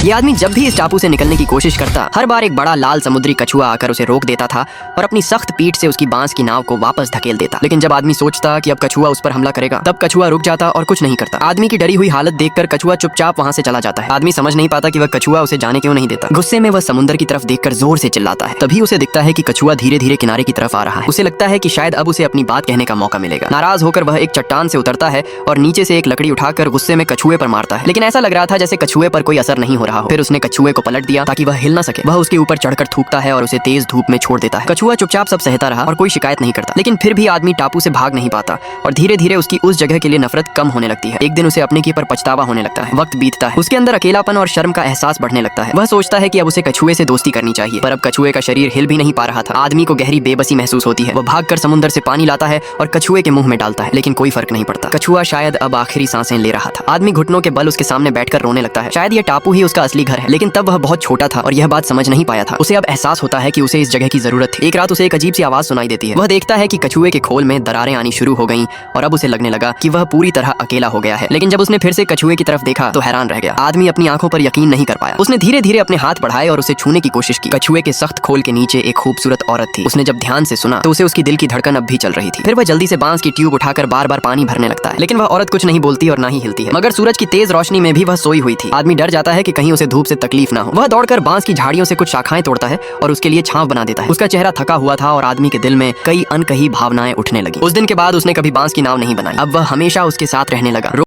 ये आदमी जब भी इस टापू से निकलने की कोशिश करता, हर बार एक बड़ा लाल समुद्री कछुआ आकर उसे रोक देता था और अपनी सख्त पीठ से उसकी बांस की नाव को वापस धकेल देता। लेकिन जब आदमी सोचता कि अब कछुआ उस पर हमला करेगा, तब कछुआ रुक जाता और कुछ नहीं करता। आदमी की डरी हुई हालत देखकर कछुआ चुपचाप वहां से चला जाता है। आदमी समझ नहीं पाता कि वह कछुआ उसे जाने क्यों नहीं देता। गुस्से में वह समुद्र की तरफ देखकर जोर से चिल्लाता है। तभी उसे दिखता है कि कछुआ धीरे धीरे किनारे की तरफ आ रहा है। उसे लगता है कि शायद अब उसे अपनी बात कहने का मौका मिलेगा। नाराज होकर वह एक चट्टान से उतरता है और नीचे से एक लकड़ी उठाकर गुस्से में कछुए पर मारता है। लेकिन ऐसा लग रहा था जैसे कछुए पर कोई असर नहीं हो रहा हो। फिर उसने कछुए को पलट दिया ताकि वह हिल न सके। वह उसके ऊपर चढ़कर थूकता है और उसे तेज धूप में छोड़ देता है। कछुआ चुपचाप सब सहता रहा और कोई शिकायत नहीं करता। लेकिन फिर भी आदमी टापू से भाग नहीं पाता और धीरे धीरे उसकी उस जगह के लिए नफरत कम होने लगती है। एक दिन उसे अपने की पर पछतावा होने लगता है। वक्त बीतता है, उसके अंदर अकेलापन और शर्म का एहसास बढ़ने लगता है। वह सोचता है कि अब उसे कछुए से दोस्ती करनी चाहिए, पर अब कछुए का शरीर हिल भी नहीं पा रहा था। आदमी को गहरी बेबसी महसूस होती है। वह भागकर समुद्र से पानी लाता है और कछुए के मुंह में डालता है, लेकिन कोई फर्क नहीं पड़ता। कछुआ शायद अब आखिरी सांसें ले रहा था। आदमी घुटनों के बल उसके सामने बैठकर रोने लगता है। शायद यह टापू ही उसका असली घर है। लेकिन तब वह बहुत छोटा था और यह बात समझ नहीं पाया था। उसे अब एहसास होता है कि उसे इस जगह की जरूरत थी। एक रात उसे एक अजीब सी आवाज सुनाई देती है। वह देखता है कि कछुए के खोल में दरारें आनी शुरू हो गईं और अब उसे लगने लगा कि वह पूरी तरह अकेला हो गया है। लेकिन जब उसने फिर से कछुए की तरफ देखा तो हैरान रह गया। आदमी अपनी आंखों पर यकीन नहीं कर पाया। उसने धीरे धीरे अपने हाथ बढ़ाए और उसे छूने की कोशिश की। कछुए के सख्त खोल के नीचे एक खूबसूरत औरत थी। उसने जब ध्यान से सुना तो उसे उसकी दिल की धड़कन अब भी चल रही थी। फिर वह जल्दी से बांस की ट्यूब उठाकर बार बार पानी भरने लगता है। लेकिन वह औरत कुछ नहीं बोलती और ना ही हिलती है। मगर सूरज की तेज रोशनी में भी वह सोई हुई थी। आदमी डर जाता है कि कहीं उसे धूप से तकलीफ ना हो। वह दौड़कर बांस की झाड़ियों से कुछ शाखाएं तोड़ता है और उसके लिए छांव बना देता है। उसका चेहरा थका हुआ था और आदमी के दिल में कई अनकही भावनाएं उठने लगी। उस दिन के बाद उसने कभी बांस की नाव नहीं बनाई। अब वह हमेशा उसके साथ रहने लगा।